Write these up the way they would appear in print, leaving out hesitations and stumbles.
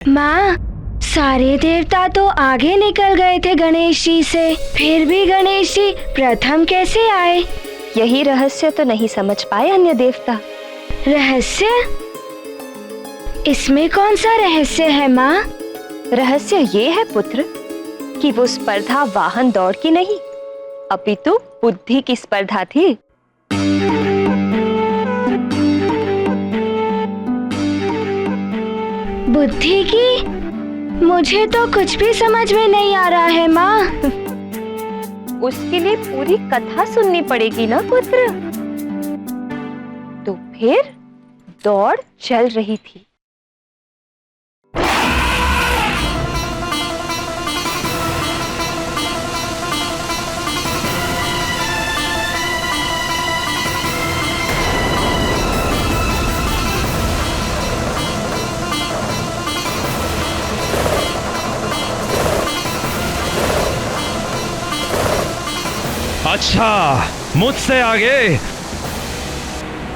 माँ, सारे देवता तो आगे निकल गए थे गणेश जी से, फिर भी गणेश जी प्रथम कैसे आए? यही रहस्य तो नहीं समझ पाए अन्य देवता। रहस्य? इसमें कौन सा रहस्य है माँ? रहस्य ये है पुत्र कि वो स्पर्धा वाहन दौड़ की नहीं, अपितु बुद्धि की स्पर्धा थी। बुद्धि की? मुझे तो कुछ भी समझ में नहीं आ रहा है माँ। उसके लिए पूरी कथा सुननी पड़ेगी ना पुत्र। तो फिर दौड़ चल रही थी। अच्छा, मुझसे आगे।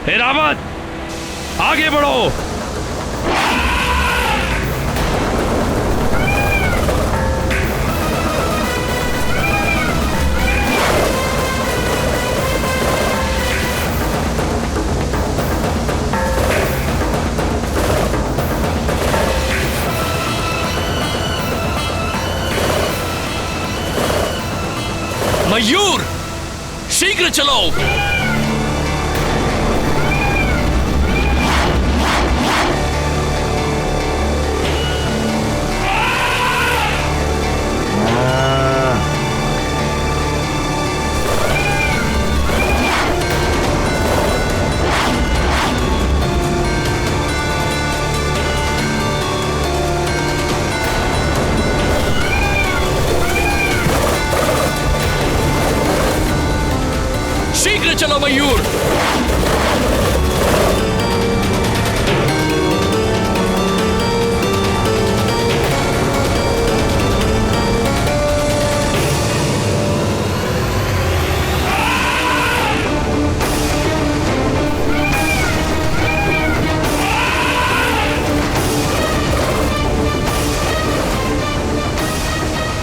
रावत, आगे बढ़ो। मयूर, शीघ्र चलो। शीघ्र चलो मयूर।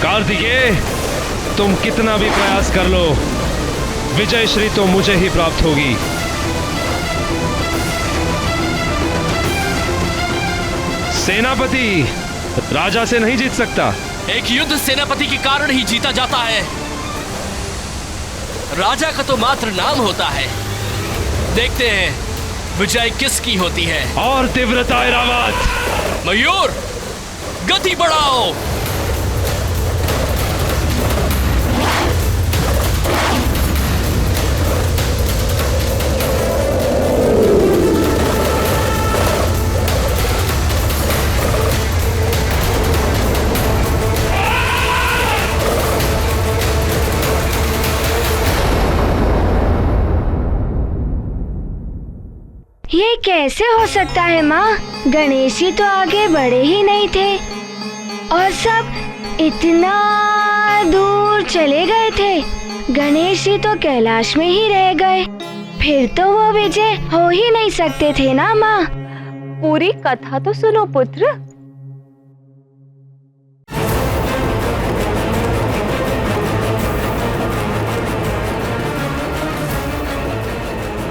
कार्तिकेय, तुम कितना भी प्रयास कर लो, विजय श्री तो मुझे ही प्राप्त होगी। सेनापति राजा से नहीं जीत सकता। एक युद्ध सेनापति के कारण ही जीता जाता है। राजा का तो मात्र नाम होता है। देखते हैं विजय किसकी होती है। और तीव्रता रावत। मयूर, गति बढ़ाओ। ये कैसे हो सकता है माँ? गणेश जी तो आगे बढ़े ही नहीं थे और सब इतना दूर चले गए थे। गणेश जी तो कैलाश में ही रह गए। फिर तो वो विजय हो ही नहीं सकते थे ना माँ। पूरी कथा तो सुनो पुत्र।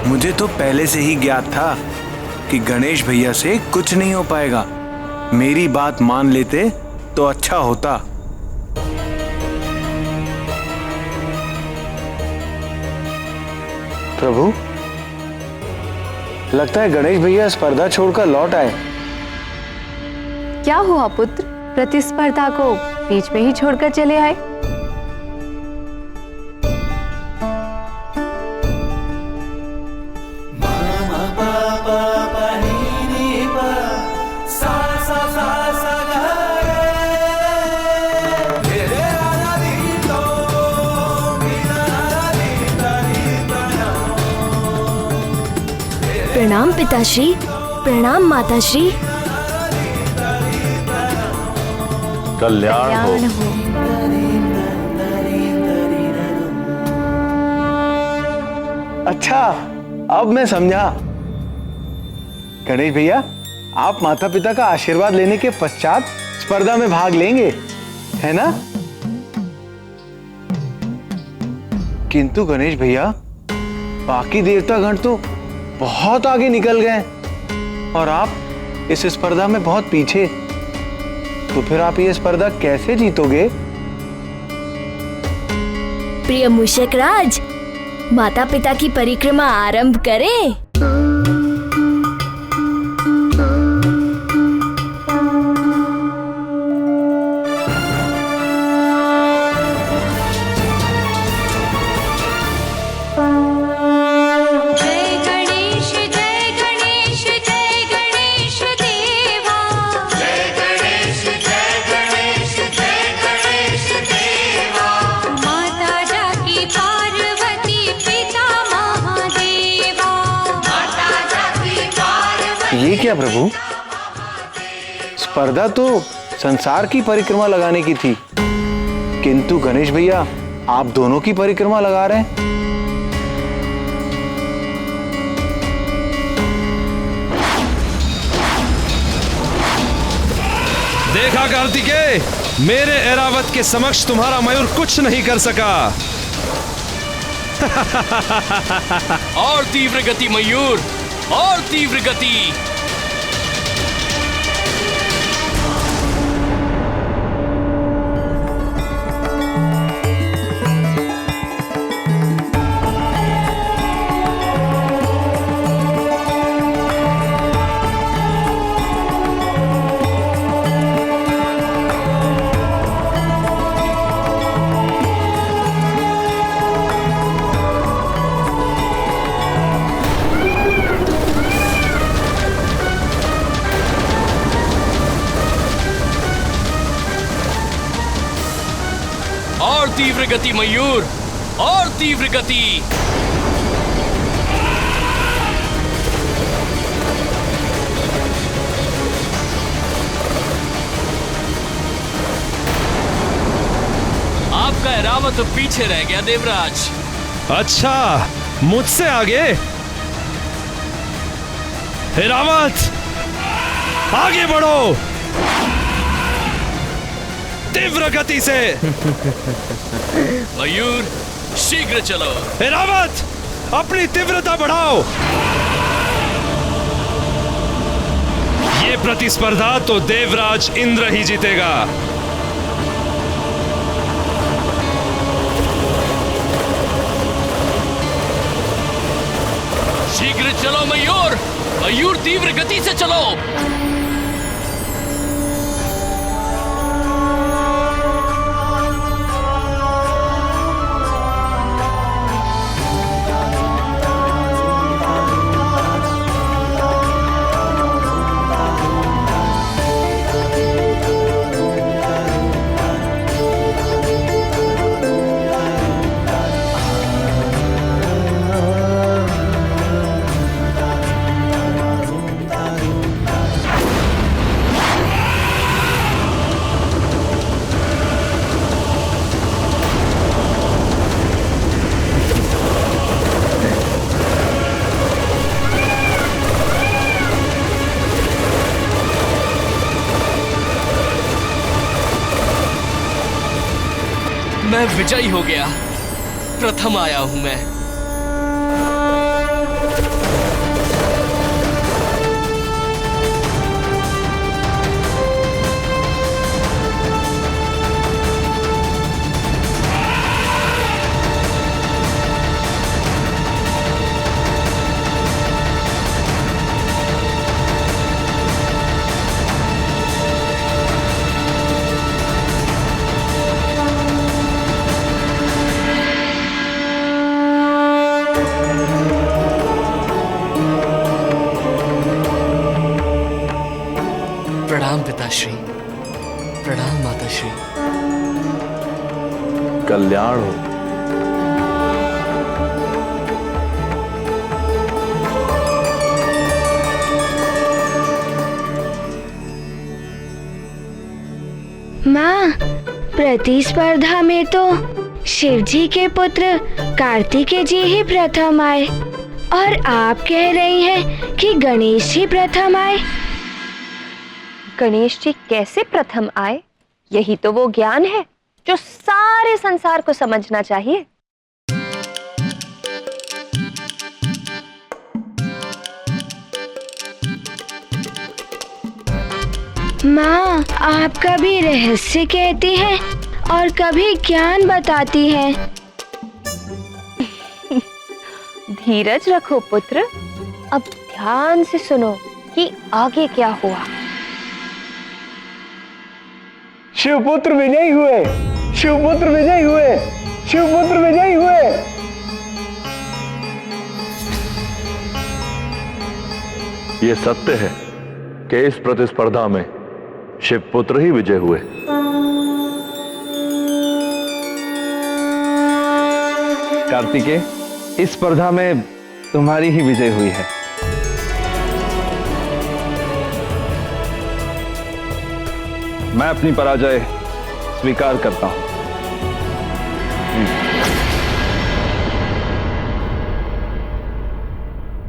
मुझे तो पहले से ही ज्ञात था कि गणेश भैया से कुछ नहीं हो पाएगा। मेरी बात मान लेते तो अच्छा होता। प्रभु, लगता है गणेश भैया स्पर्धा छोड़कर लौट आए। क्या हुआ पुत्र? प्रतिस्पर्धा को बीच में ही छोड़कर चले आए? प्रणाम पिताश्री, प्रणाम माताश्री। कल्याण हो। अच्छा, अब मैं समझा। गणेश भैया, आप माता पिता का आशीर्वाद लेने के पश्चात स्पर्धा में भाग लेंगे, है ना? किंतु गणेश भैया, बाकी देवतागण तो बहुत आगे निकल गए और आप इस स्पर्धा में बहुत पीछे। तो फिर आप ये स्पर्धा कैसे जीतोगे? प्रिय मूषक राज, माता पिता की परिक्रमा आरंभ करें। ये क्या प्रभु, स्पर्धा तो संसार की परिक्रमा लगाने की थी, किंतु गणेश भैया आप दोनों की परिक्रमा लगा रहे हैं। देखा कार्तिकेय, मेरे ऐरावत के समक्ष तुम्हारा मयूर कुछ नहीं कर सका। और तीव्र गति मयूर, और तीव्र गति। और तीव्र गति मयूर, और तीव्र गति। आपका ऐरावत तो पीछे रह गया देवराज। अच्छा, मुझसे आगे? ऐरावत, आगे बढ़ो तीव्र गति से। मयूर, शीघ्र चलो। ऐरावत, अपनी तीव्रता बढ़ाओ। ये प्रतिस्पर्धा तो देवराज इंद्र ही जीतेगा। शीघ्र चलो मयूर, मयूर तीव्र गति से चलो। मैं विजयी हो गया, प्रथम आया हूं मैं। प्रणाम पिताश्री, प्रणाम माताश्री। कल्याण हो। माँ, प्रतिस्पर्धा में तो शिवजी के पुत्र कार्तिकेय जी ही प्रथम आए और आप कह रही हैं कि गणेश जी प्रथम आए। गणेश जी कैसे प्रथम आए, यही तो वो ज्ञान है जो सारे संसार को समझना चाहिए। माँ, आप कभी रहस्य कहती हैं और कभी ज्ञान बताती हैं। धीरज रखो पुत्र, अब ध्यान से सुनो कि आगे क्या हुआ। शिवपुत्र विजयी हुए, शिवपुत्र विजयी हुए, शिवपुत्र विजयी हुए। ये सत्य है कि इस प्रतिस्पर्धा में शिवपुत्र ही विजय हुए। कार्तिकेय, इस स्पर्धा में तुम्हारी ही विजय हुई है। मैं अपनी पराजय स्वीकार करता हूं।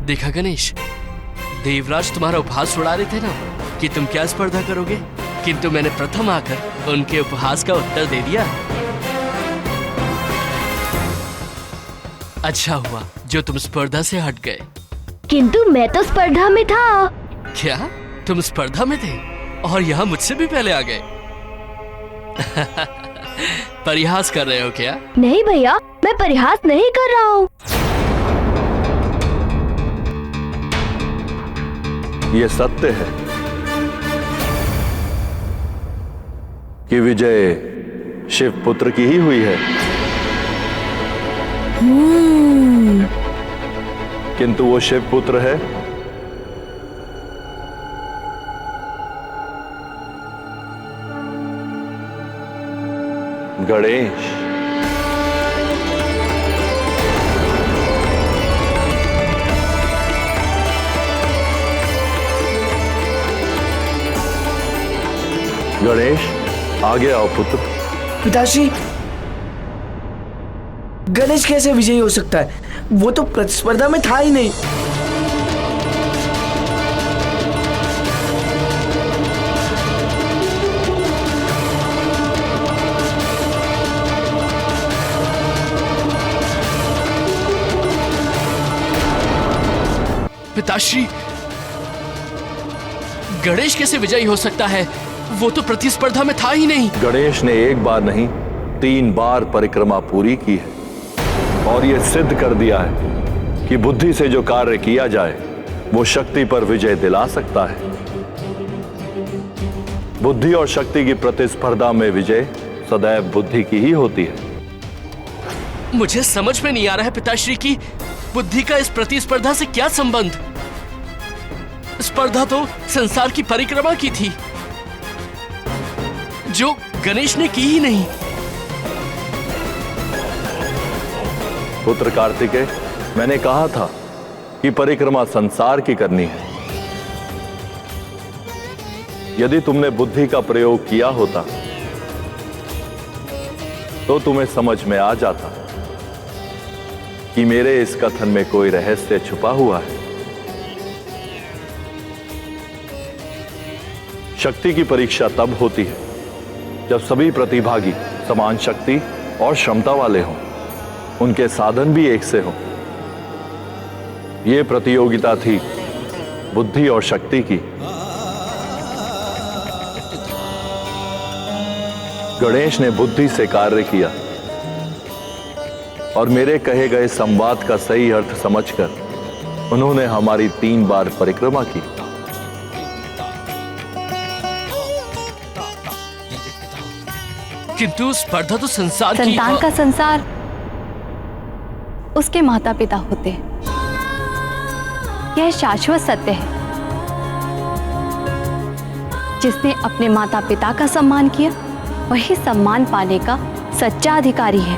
देखा गणेश, देवराज तुम्हारा उपहास उड़ा रहे थे ना कि तुम क्या स्पर्धा करोगे, किंतु मैंने प्रथम आकर उनके उपहास का उत्तर दे दिया। अच्छा हुआ जो तुम स्पर्धा से हट गए। किंतु मैं तो स्पर्धा में था। क्या तुम स्पर्धा में थे और यहाँ मुझसे भी पहले आ गए? परिहास कर रहे हो क्या? नहीं भैया, मैं परिहास नहीं कर रहा हूँ। ये सत्य है कि विजय शिवपुत्र की ही हुई है, किंतु वो शिवपुत्र है गणेश। गणेश, आगे आओ पुत्र। पिताश्री, गणेश कैसे विजयी हो सकता है? वो तो प्रतिस्पर्धा में था ही नहीं। पिताश्री, गणेश कैसे विजयी हो सकता है? वो तो प्रतिस्पर्धा में था ही नहीं। गणेश ने एक बार नहीं 3 बार परिक्रमा पूरी की है और यह सिद्ध कर दिया है कि बुद्धि से जो कार्य किया जाए वो शक्ति पर विजय दिला सकता है। बुद्धि और शक्ति की प्रतिस्पर्धा में विजय सदैव बुद्धि की ही होती है। मुझे समझ में नहीं आ रहा है पिताश्री की बुद्धि का इस प्रतिस्पर्धा से क्या संबंध? स्पर्धा तो संसार की परिक्रमा की थी जो गणेश ने की ही नहीं। पुत्र कार्तिकेय, मैंने कहा था कि परिक्रमा संसार की करनी है। यदि तुमने बुद्धि का प्रयोग किया होता तो तुम्हें समझ में आ जाता कि मेरे इस कथन में कोई रहस्य छुपा हुआ है। शक्ति की परीक्षा तब होती है जब सभी प्रतिभागी समान शक्ति और क्षमता वाले हों, उनके साधन भी एक से हों। यह प्रतियोगिता थी बुद्धि और शक्ति की। गणेश ने बुद्धि से कार्य किया और मेरे कहे गए संवाद का सही अर्थ समझकर उन्होंने हमारी 3 बार परिक्रमा की। किंतु स्पर्धा तो संसार की। संतान का संसार उसके माता पिता होते हैं, यह शाश्वत सत्य है। जिसने अपने माता पिता का सम्मान किया वही सम्मान पाने का सच्चा अधिकारी है।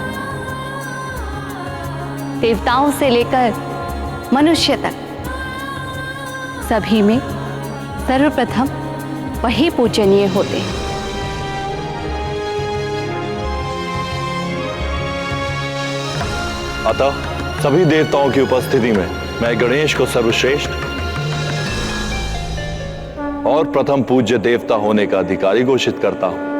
देवताओं से लेकर मनुष्य तक सभी में सर्वप्रथम वही पूजनीय होते हैं। अतः सभी देवताओं की उपस्थिति में मैं गणेश को सर्वश्रेष्ठ और प्रथम पूज्य देवता होने का अधिकारी घोषित करता हूं।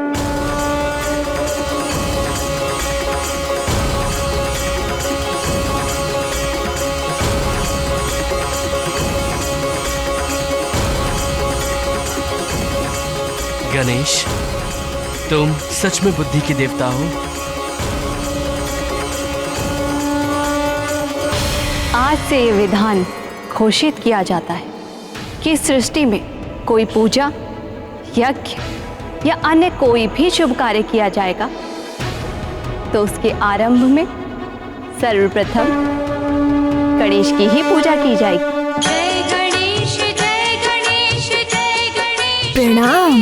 गणेश, तुम सच में बुद्धि के देवता हो। आज से ये विधान घोषित किया जाता है कि सृष्टि में कोई पूजा, यज्ञ या अन्य कोई भी शुभ कार्य किया जाएगा तो उसके आरंभ में सर्वप्रथम गणेश की ही पूजा की जाएगी। जय गणेश जय गणेश जय गणेश। प्रणाम।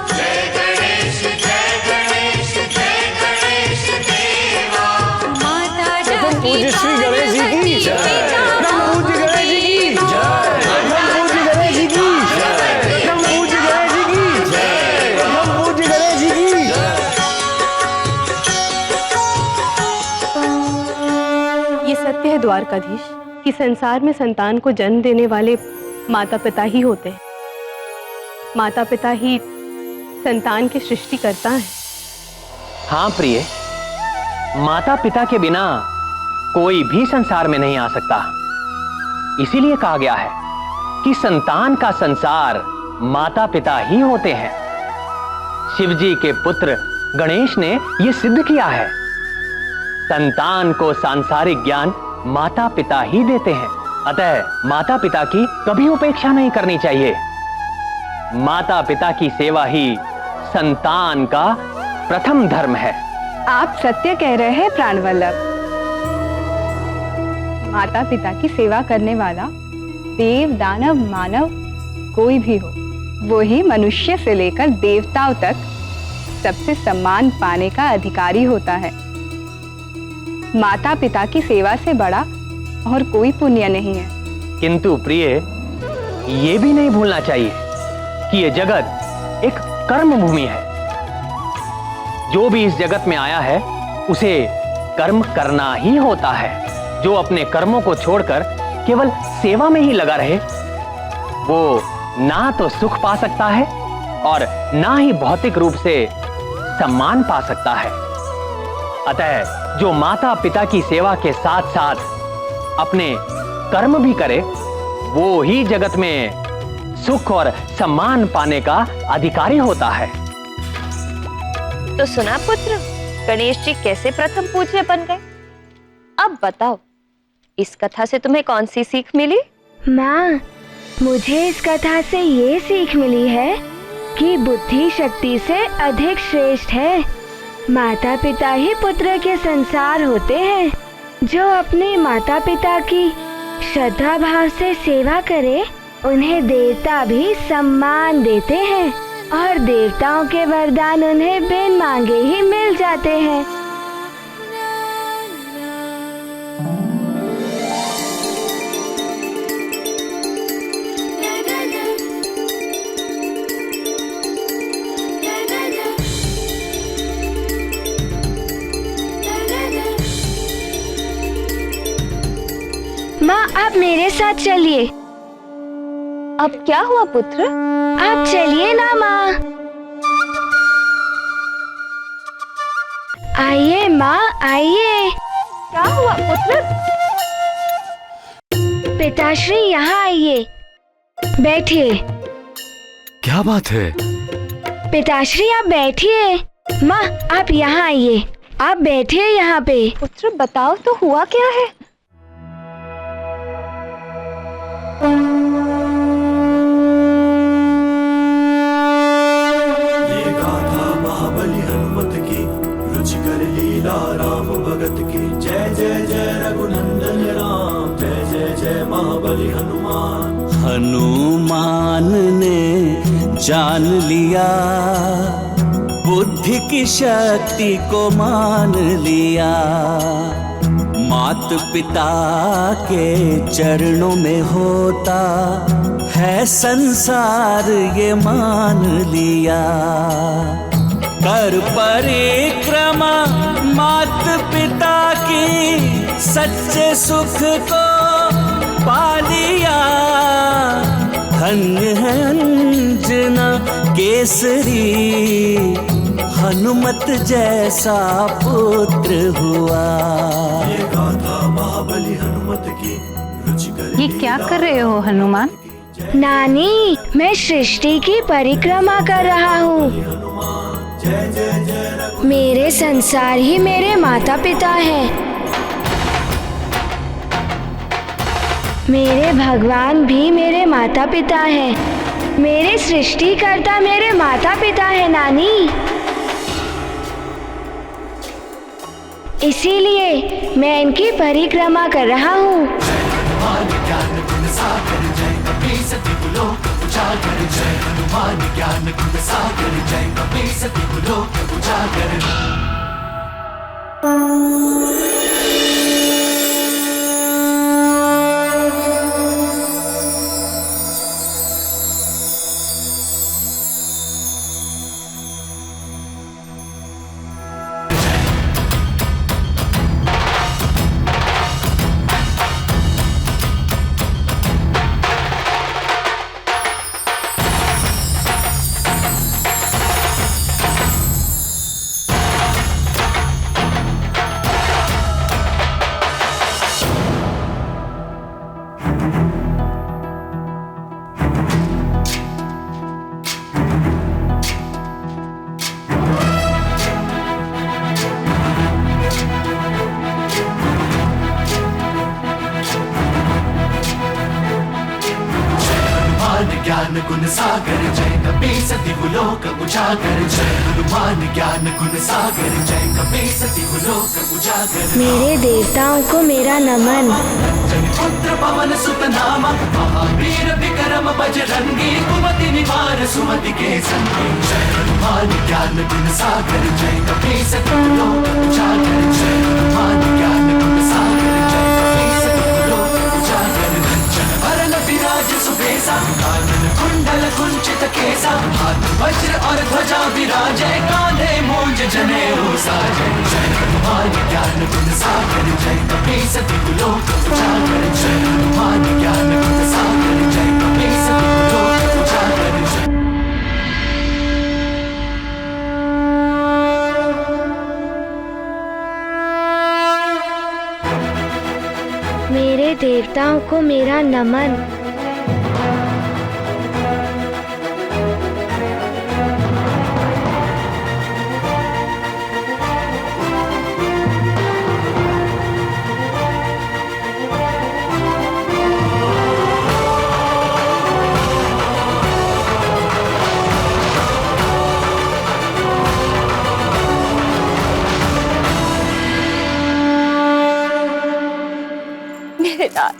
जय गणेश जय गणेश जय गणेश देवा। माता पूज्य श्री गणेश जी की जय। पूज्य गणेश जी की जय। पूज्य गणेश जी की जय। पूज्य गणेश जी की जय। पूज्य गणेश जी की ये सत्य है द्वारकाधीश कि संसार में संतान को जन्म देने वाले माता पिता ही होते हैं। माता पिता ही संतान की सृष्टि करता है। हाँ प्रिय, माता पिता के बिना कोई भी संसार में नहीं आ सकता। इसीलिए कहा गया है कि संतान का संसार माता पिता ही होते हैं। शिवजी के पुत्र गणेश ने यह सिद्ध किया है। संतान को सांसारिक ज्ञान माता पिता ही देते हैं, अतः माता पिता की कभी उपेक्षा नहीं करनी चाहिए। माता पिता की सेवा ही संतान का प्रथम धर्म है। आप सत्य कह रहे हैं प्राणवल्लभ। माता पिता की सेवा करने वाला देव, दानव, मानव कोई भी हो, वो ही मनुष्य से लेकर देवताओं तक सबसे सम्मान पाने का अधिकारी होता है। माता पिता की सेवा से बड़ा और कोई पुण्य नहीं है। किंतु प्रिय, ये भी नहीं भूलना चाहिए कि ये जगत एक कर्म भूमि है। जो भी इस जगत में आया है उसे कर्म करना ही होता है। जो अपने कर्मों को छोड़कर केवल सेवा में ही लगा रहे, वो ना तो सुख पा सकता है और ना ही भौतिक रूप से सम्मान पा सकता है। अतः जो माता पिता की सेवा के साथ साथ अपने कर्म भी करे, वो ही जगत में सुख और सम्मान पाने का अधिकारी होता है। तो सुना पुत्र, गणेश जी कैसे प्रथम पूज्य बन गए। अब बताओ, इस कथा से तुम्हें कौन सी सीख मिली? माँ, मुझे इस कथा से ये सीख मिली है कि बुद्धि शक्ति से अधिक श्रेष्ठ है। माता पिता ही पुत्र के संसार होते हैं। जो अपने माता पिता की श्रद्धा भाव से सेवा करे, उन्हें देवता भी सम्मान देते हैं और देवताओं के वरदान उन्हें बिन मांगे ही मिल जाते हैं। माँ, आप मेरे साथ चलिए। अब क्या हुआ पुत्र? आप चलिए ना माँ। आइए माँ, आइए। क्या हुआ पुत्र? पिताश्री, यहाँ आइए, बैठिए। क्या बात है? पिताश्री, आप बैठिए। माँ, आप यहाँ आइए, आप बैठिए यहाँ पे। पुत्र बताओ तो हुआ क्या है? ये गाथा महाबली हनुमत की, रुचिकर लीला राम भगत की। जय जय जय रघुनंदन राम, जय जय जय महाबली हनुमान। हनुमान ने जान लिया, बुद्धि की शक्ति को मान लिया। मात पिता के चरणों में होता है संसार, ये मान लिया। कर परिक्रमा मात पिता की, सच्चे सुख को पा लिया। धन्य है अंजना केसरी, हनुमत जैसा पुत्र हुआ। ये गाथा महाबली हनुमत की रुचिकर ये क्या कर रहे हो हनुमान? नानी, मैं सृष्टि की परिक्रमा कर रहा हूँ। जय जय जय मेरे संसार ही मेरे माता पिता हैं। मेरे भगवान भी मेरे माता पिता हैं। मेरे सृष्टिकर्ता मेरे माता पिता हैं नानी। इसीलिए मैं इनकी परिक्रमा कर रहा हूँ। ज्ञान गुण सागर जय कपी सती लोक उजागर, जय हनुमान ज्ञान गुण सागर जय कपी सती लोक उजागर। मेरे देवताओं को मेरा नमन। पुत्र पवन सुत नामा, महावीर विक्रम बजरंगी, कुमति निवार सुमति के संगी। जय हनुमान ज्ञान गुण सागर जय कपी सती लोक उजागर, जय हनुमान ज्ञान गुण सागर जय कपी सती लोक उजागर। वरण विराज सुबेसा, कानन कुंडल कुंचित केसा, हाथ वज्र और ध्वजा विराजे, कांधे मूंज जनेऊ साजे। जय हनुमान ज्ञान गुण सागर जय कपी सती लोक उजागर, जय हनुमान ज्ञान गुण सागर जय कपी सती लोक उजागर। मेरे देवताओं को मेरा नमन। मेरे लाल,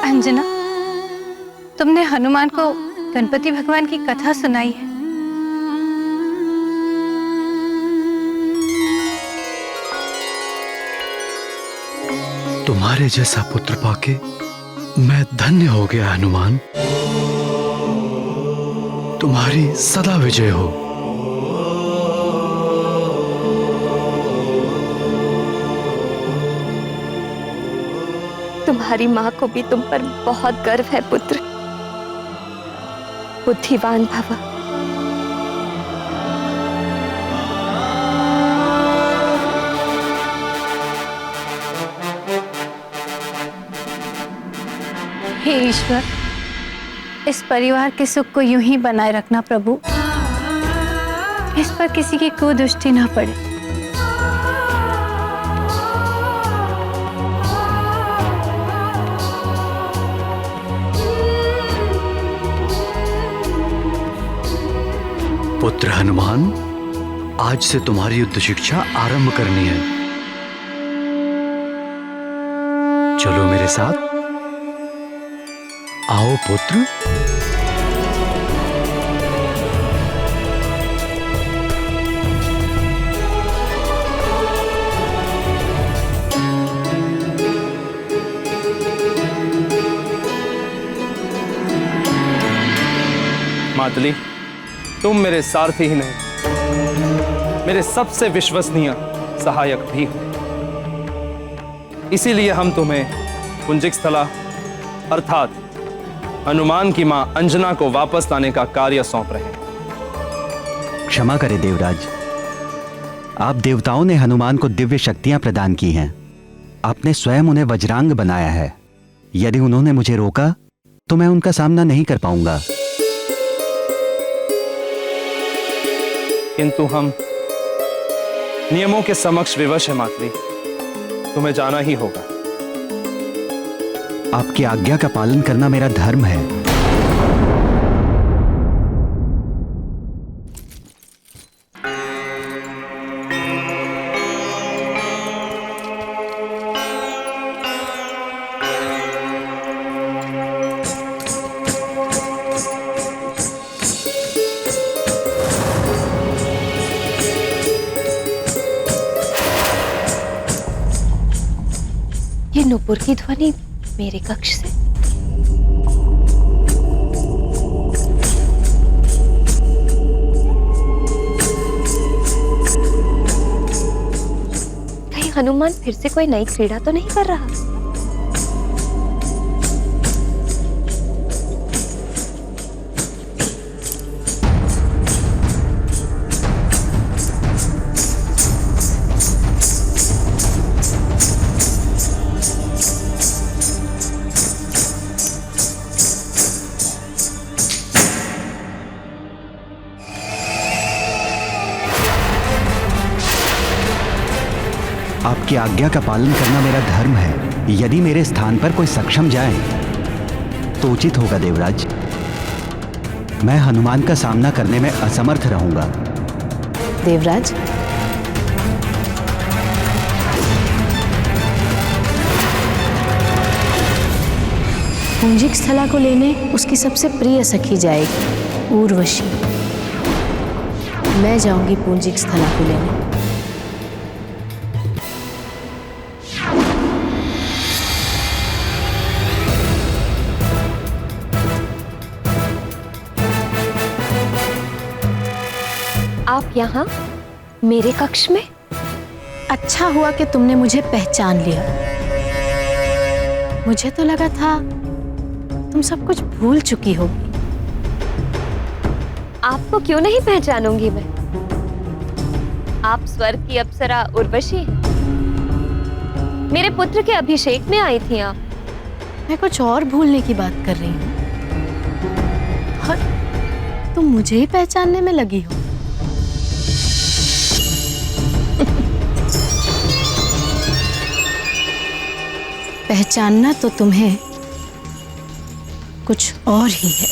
अंजना, तुमने हनुमान को गणपति भगवान की कथा सुनाई है। तुम्हारे जैसा पुत्र पाके मैं धन्य हो गया हनुमान। तुम्हारी सदा विजय हो। तुम्हारी माँ को भी तुम पर बहुत गर्व है पुत्र। बुद्धिवान भव। हे ईश्वर, इस परिवार के सुख को यूं ही बनाए रखना प्रभु। इस पर किसी की कुदृष्टि न पड़े। पुत्र हनुमान, आज से तुम्हारी युद्ध शिक्षा आरंभ करनी है। चलो मेरे साथ। आओ पुत्र। मातली, तुम मेरे सारथी ही नहीं, मेरे सबसे विश्वसनीय सहायक भी हो। इसीलिए हम तुम्हें पुंजिक स्थला अर्थात हनुमान की मां अंजना को वापस लाने का कार्य सौंप रहे हैं। क्षमा करें देवराज, आप देवताओं ने हनुमान को दिव्य शक्तियां प्रदान की हैं। आपने स्वयं उन्हें वज्रांग बनाया है। यदि उन्होंने मुझे रोका तो मैं उनका सामना नहीं कर पाऊंगा। किंतु हम नियमों के समक्ष विवश है मातली, तुम्हें जाना ही होगा। आपकी आज्ञा का पालन करना मेरा धर्म है। ये नुपुर की ध्वनि मेरे कक्ष से। कहीं हनुमान फिर से कोई नई क्रीड़ा तो नहीं कर रहा? आपकी आज्ञा का पालन करना मेरा धर्म है। यदि मेरे स्थान पर कोई सक्षम जाए तो उचित होगा देवराज। मैं हनुमान का सामना करने में असमर्थ रहूंगा। देवराज, पुंजिक स्थला को लेने उसकी सबसे प्रिय सखी जाएगी, उर्वशी। मैं जाऊंगी पुंजिक स्थला को लेने। आप यहाँ मेरे कक्ष में? अच्छा हुआ कि तुमने मुझे पहचान लिया। मुझे तो लगा था तुम सब कुछ भूल चुकी होगी। आपको क्यों नहीं पहचानूंगी मैं? आप स्वर्ग की अप्सरा उर्वशी हैं। मेरे पुत्र के अभिषेक में आई थी आप। मैं कुछ और भूलने की बात कर रही हूँ और तुम मुझे ही पहचानने में लगी हो। पहचानना तो तुम्हें कुछ और ही है।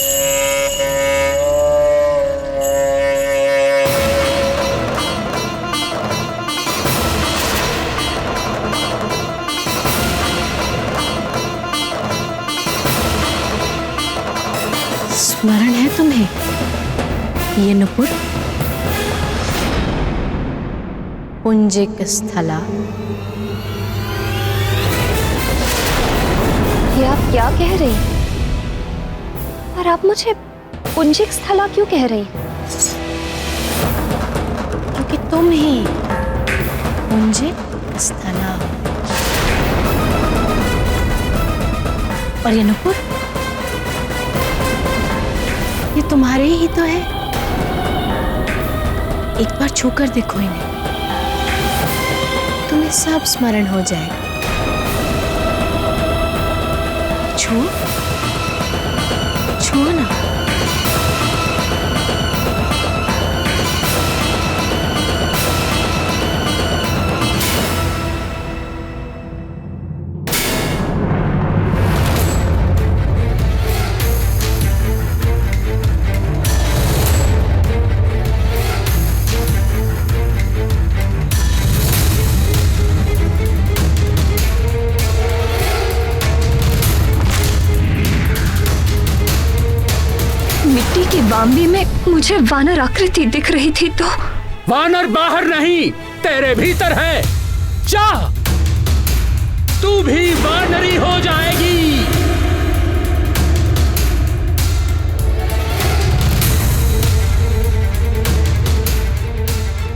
स्मरण है तुम्हें ये नुपुर? पुंजिक स्थला। ये आप क्या कह रही हैं? और आप मुझे पुंजिक स्थला क्यों कह रही हैं? क्योंकि तुम ही पुंजिक स्थला हो। और ये नुपुर, ये तुम्हारे ही तो है। एक बार छूकर देखो इन्हें, तुम्हें सब स्मरण हो जाएगा। छुओ, छुओ ना। मिट्टी की बाम्बी में मुझे वानर आकृति दिख रही थी तो। वानर बाहर नहीं, तेरे भीतर है। चाह तू भी वानरी हो जाएगी।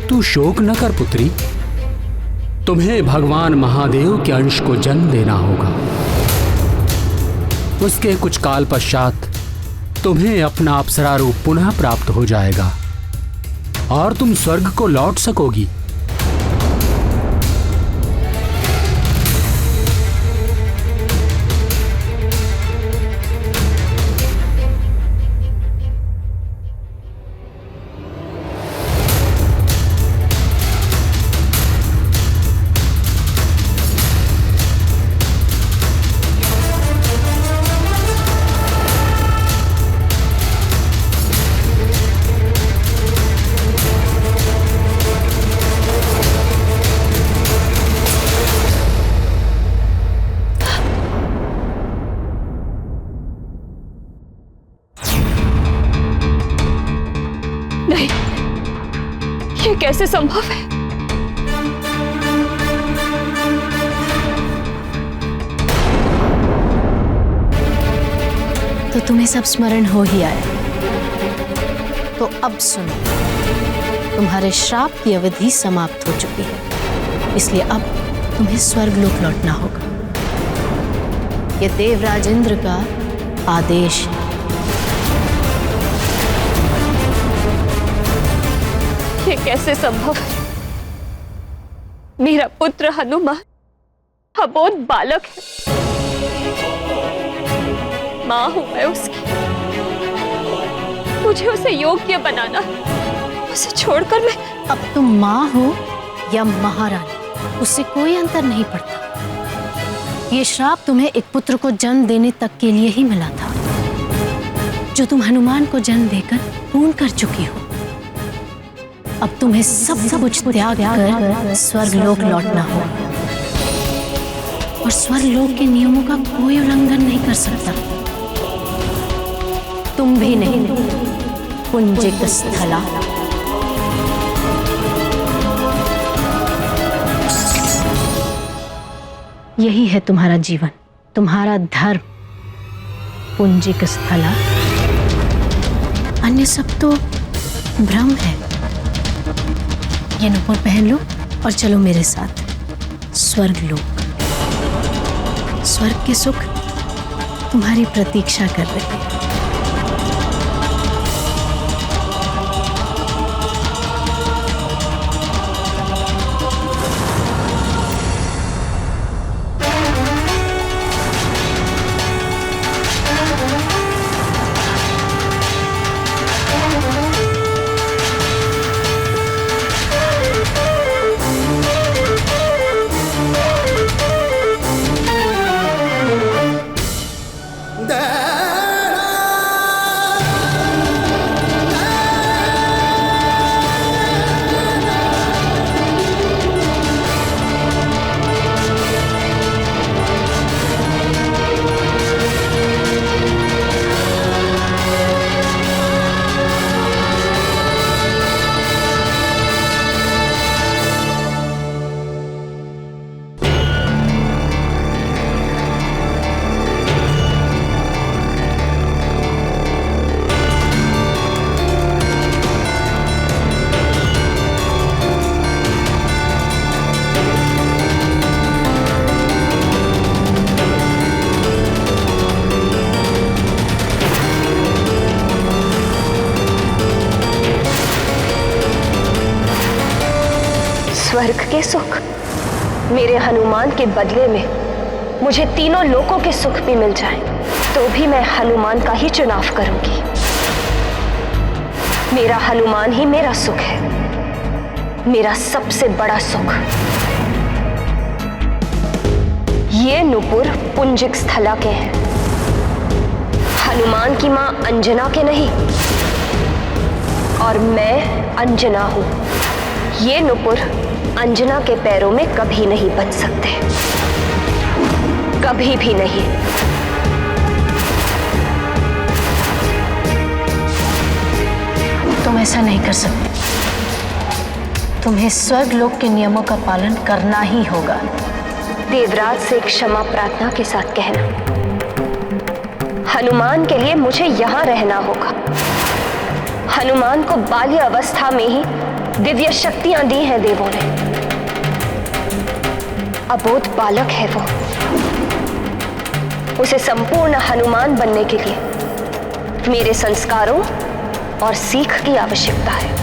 तू तू शोक न कर पुत्री, तुम्हें भगवान महादेव के अंश को जन्म देना होगा। उसके कुछ काल पश्चात तुम्हें अपना अप्सरा रूप पुनः प्राप्त हो जाएगा और तुम स्वर्ग को लौट सकोगी। नहीं, ये कैसे संभव है? तो तुम्हें सब स्मरण हो ही आया। तो अब सुनो, तुम्हारे श्राप की अवधि समाप्त हो चुकी है, इसलिए अब तुम्हें स्वर्गलोक लौटना होगा। यह देवराज इंद्र का आदेश है। ये कैसे संभव है? मेरा पुत्र हनुमान अबोध बालक है, मां हूं मैं उसकी। मुझे उसे योग्य बनाना, उसे छोड़कर मैं। अब तुम मां हो या महारानी, उससे कोई अंतर नहीं पड़ता। ये श्राप तुम्हें एक पुत्र को जन्म देने तक के लिए ही मिला था, जो तुम हनुमान को जन्म देकर पूर्ण कर चुकी हो। अब तुम्हें सब कुछ त्याग कर स्वर्गलोक लौटना हो, और स्वर्गलोक के नियमों का कोई उल्लंघन नहीं कर सकता। तुम भी नहीं, पुंजिक स्थला। यही है तुम्हारा जीवन, तुम्हारा धर्म, पुंजिक स्थला। अन्य सब तो भ्रम है। ये नुपुर पहन लो और चलो मेरे साथ स्वर्गलोक। स्वर्ग के सुख तुम्हारी प्रतीक्षा कर रहे हैं। स्वर्ग के सुख, मेरे हनुमान के बदले में मुझे तीनों लोकों के सुख भी मिल जाएं, तो भी मैं हनुमान का ही चुनाव करूंगी। मेरा हनुमान ही मेरा सुख है, मेरा सबसे बड़ा सुख। ये नुपुर पुंजिक स्थला के हैं, हनुमान की मां अंजना के नहीं, और मैं अंजना हूं। ये नुपुर अंजना के पैरों में कभी नहीं बन सकते, कभी भी नहीं। तुम ऐसा नहीं कर सकते। तुम्हें स्वर्गलोक के नियमों का पालन करना ही होगा। देवराज से क्षमा प्रार्थना के साथ कहना, हनुमान के लिए मुझे यहां रहना होगा। हनुमान को बाल्य अवस्था में ही दिव्य शक्तियां दी हैं देवों ने। अबोध बालक है वो, उसे संपूर्ण हनुमान बनने के लिए मेरे संस्कारों और सीख की आवश्यकता है।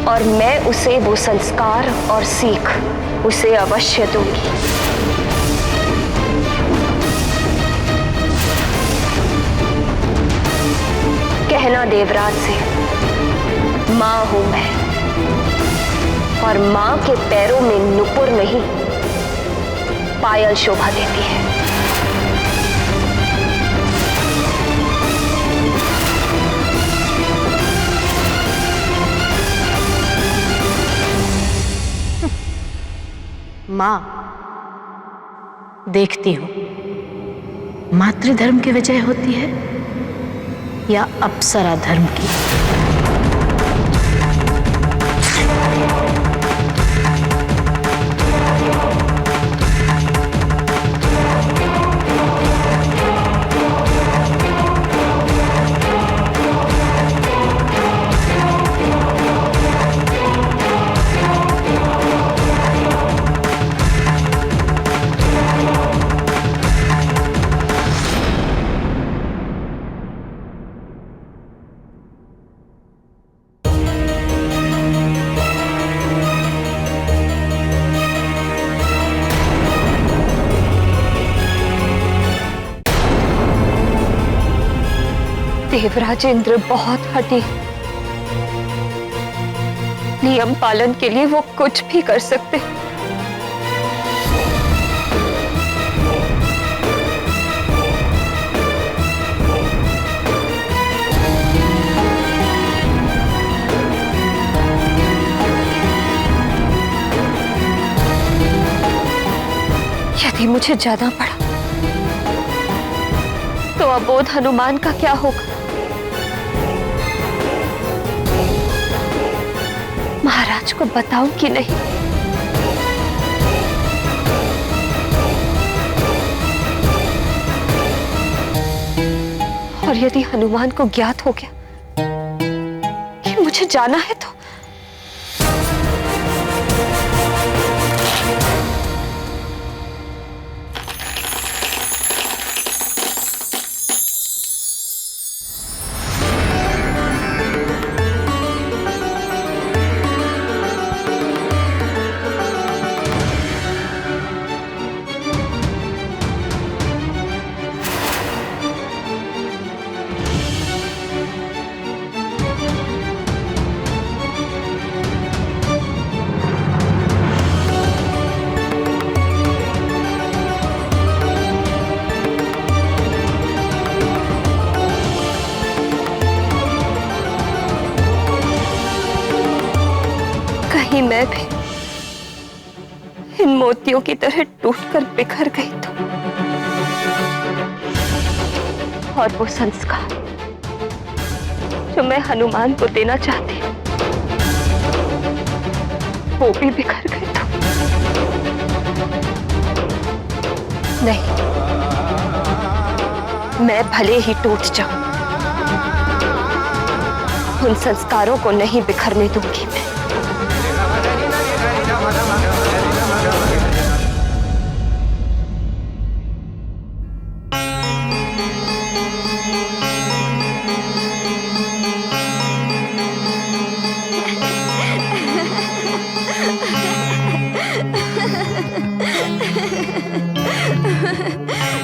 और मैं उसे वो संस्कार और सीख उसे अवश्य दूंगी। कहना देवराज से, मां हूं मैं, और मां के पैरों में नुपुर नहीं पायल शोभा देती है। मां, देखती हूं मातृधर्म की विजय होती है या अप्सरा धर्म की। देवराज इंद्र बहुत हठी, नियम पालन के लिए वो कुछ भी कर सकते। यदि मुझे जाना पड़ा तो अबोध हनुमान का क्या होगा? महाराज को बताऊं कि नहीं? और यदि हनुमान को ज्ञात हो गया कि मुझे जाना है तो? कहीं मैं भी इन मोतियों की तरह टूटकर बिखर गई तो, और वो संस्कार जो मैं हनुमान को देना चाहती हूँ वो भी बिखर गए तो? नहीं, मैं भले ही टूट जाऊं, उन संस्कारों को नहीं बिखरने दूंगी मैं।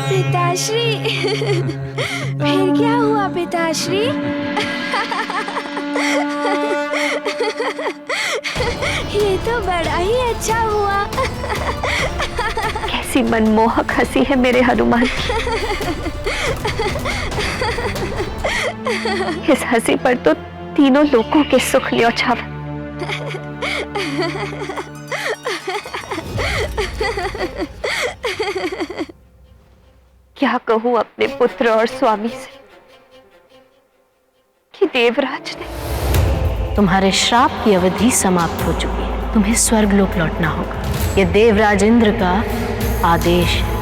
पिताश्री, फिर क्या हुआ पिताश्री? ये तो बड़ा ही अच्छा हुआ। कैसी मनमोहक हंसी है मेरे हनुमान की। इस हंसी पर तो तीनों लोगों के सुख न्यौछावर। क्या कहूं अपने पुत्र और स्वामी से कि देवराज ने। तुम्हारे श्राप की अवधि समाप्त हो चुकी है, तुम्हें स्वर्गलोक लौटना होगा। यह देवराज इंद्र का आदेश है।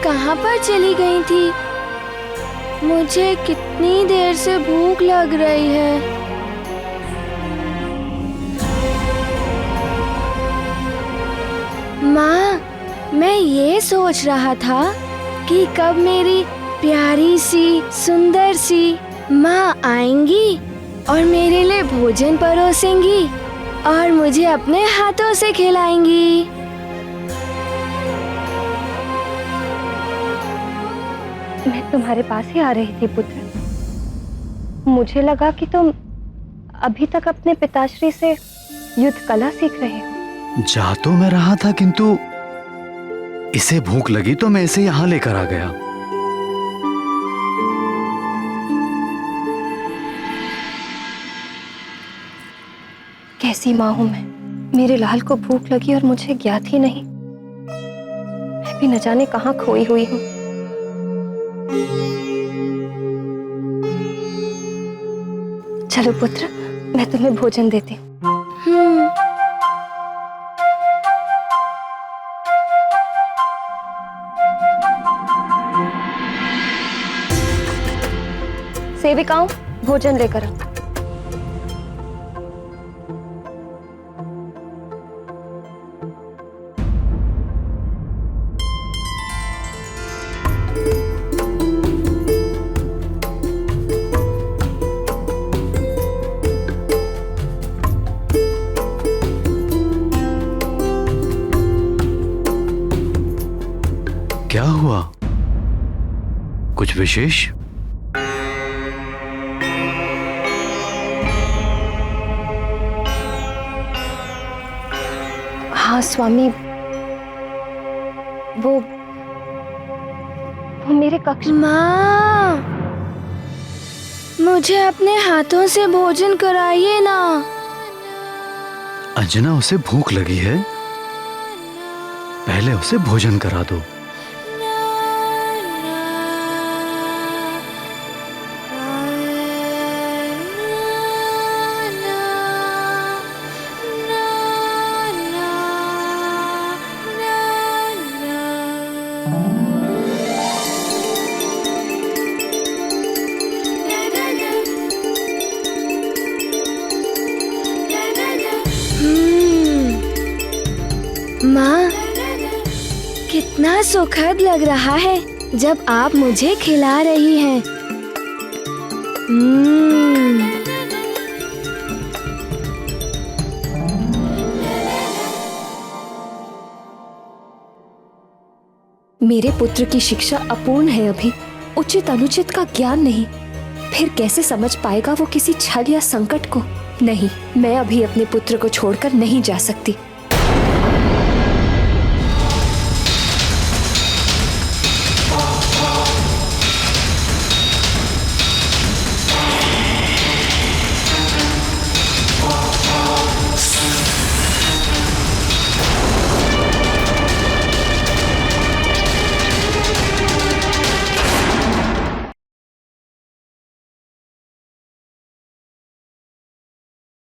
कहाँ पर चली गई थी? मुझे कितनी देर से भूख लग रही है। माँ, मैं ये सोच रहा था कि कब मेरी प्यारी सी सुंदर सी माँ आएंगी और मेरे लिए भोजन परोसेंगी और मुझे अपने हाथों से खिलाएंगी। मैं तुम्हारे पास ही आ रही थी पुत्र। मुझे लगा कि तुम अभी तक अपने पिताश्री से युद्ध कला सीख रहे हो। जा तो मैं रहा था, किंतु इसे भूख लगी तो मैं इसे यहाँ लेकर आ गया। कैसी माँ हूं मैं, मेरे लाल को भूख लगी और मुझे ज्ञात ही नहीं। मैं भी न जाने कहाँ खोई हुई हूँ। चलो पुत्र, मैं तुम्हें भोजन देती हूँ। सेविकाओं, भोजन लेकर आओ। क्या हुआ? कुछ विशेष? हाँ स्वामी, वो मेरे कक्ष। माँ, मुझे अपने हाथों से भोजन कराइए ना। अंजना, उसे भूख लगी है, पहले उसे भोजन करा दो। माँ, कितना सुखद लग रहा है जब आप मुझे खिला रही हैं। मेरे पुत्र की शिक्षा अपूर्ण है, अभी उचित अनुचित का ज्ञान नहीं। फिर कैसे समझ पाएगा वो किसी छल या संकट को? नहीं, मैं अभी अपने पुत्र को छोड़कर नहीं जा सकती।